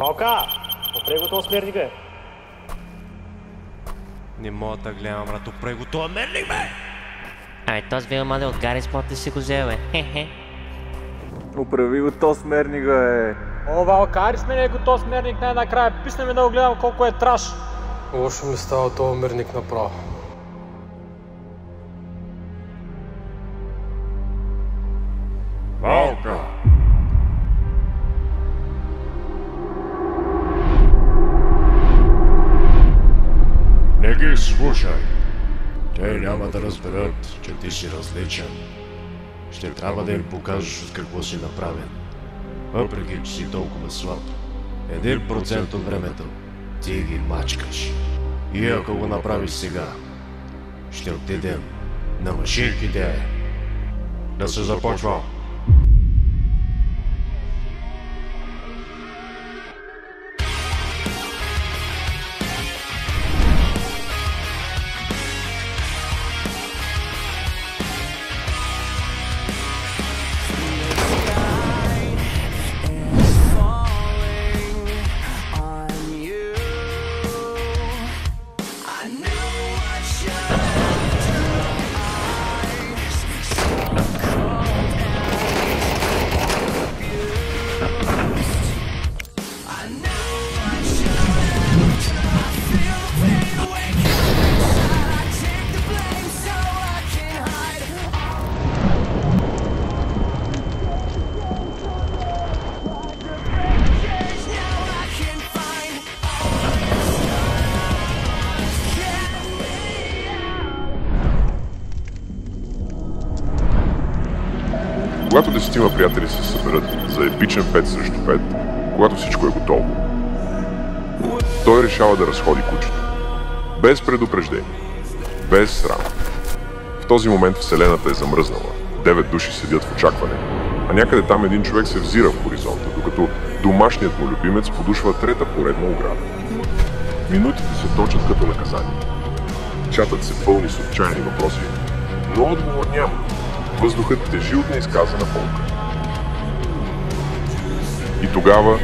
Палка! Опрей го този смерник, бе! Не мога да гледам, брат, опрей го този мерник, бе! Ай, този вилмаде от Гари Спот ли си го взел, бе? Хе-хе. Оправи го този смерник, бе! О, Валкари, сменяй го този смерник най-накрая. Писна ми да го гледам колко е траш. Лошо ми става този мерник направо. Валка! Не ги слушай. Те няма да разберат, че ти си различен. Ще трябва да им покажеш от какво си направен. Въпреки, че си толкова слаб. 1% от времето ти ги мачкаш. И ако го направиш сега, ще отидем на машинките. Да се започва. Когато 10 приятели се съберат за епичен 5 срещу 5, когато всичко е готово, той решава да разходи кучето. Без предупреждение, без срам. В този момент вселената е замръзнала. 9 души седят в очакване, а някъде там един човек се взира в хоризонта, докато домашният му любимец подушва трета поредна ограда. Минутите се точат като наказание. Чатът се пълни с отчаяни въпроси, но отговор няма. Въздухът тежи от неизказана болка. И тогава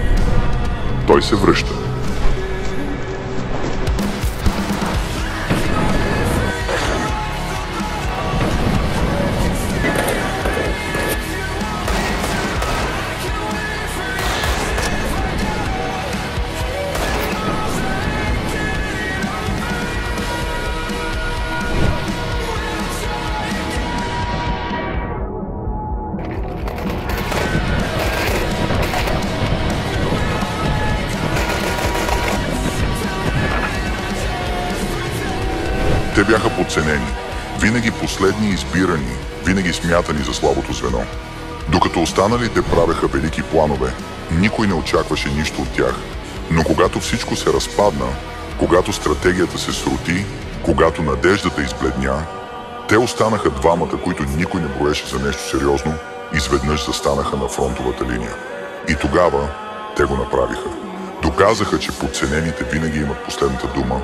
той се връща. Те бяха подценени, винаги последни избирани, винаги смятани за слабото звено. Докато останалите правеха велики планове, никой не очакваше нищо от тях. Но когато всичко се разпадна, когато стратегията се срути, когато надеждата избледня, те останаха двамата, които никой не броеше за нещо сериозно, изведнъж застанаха на фронтовата линия. И тогава те го направиха. Доказаха, че подценените винаги имат последната дума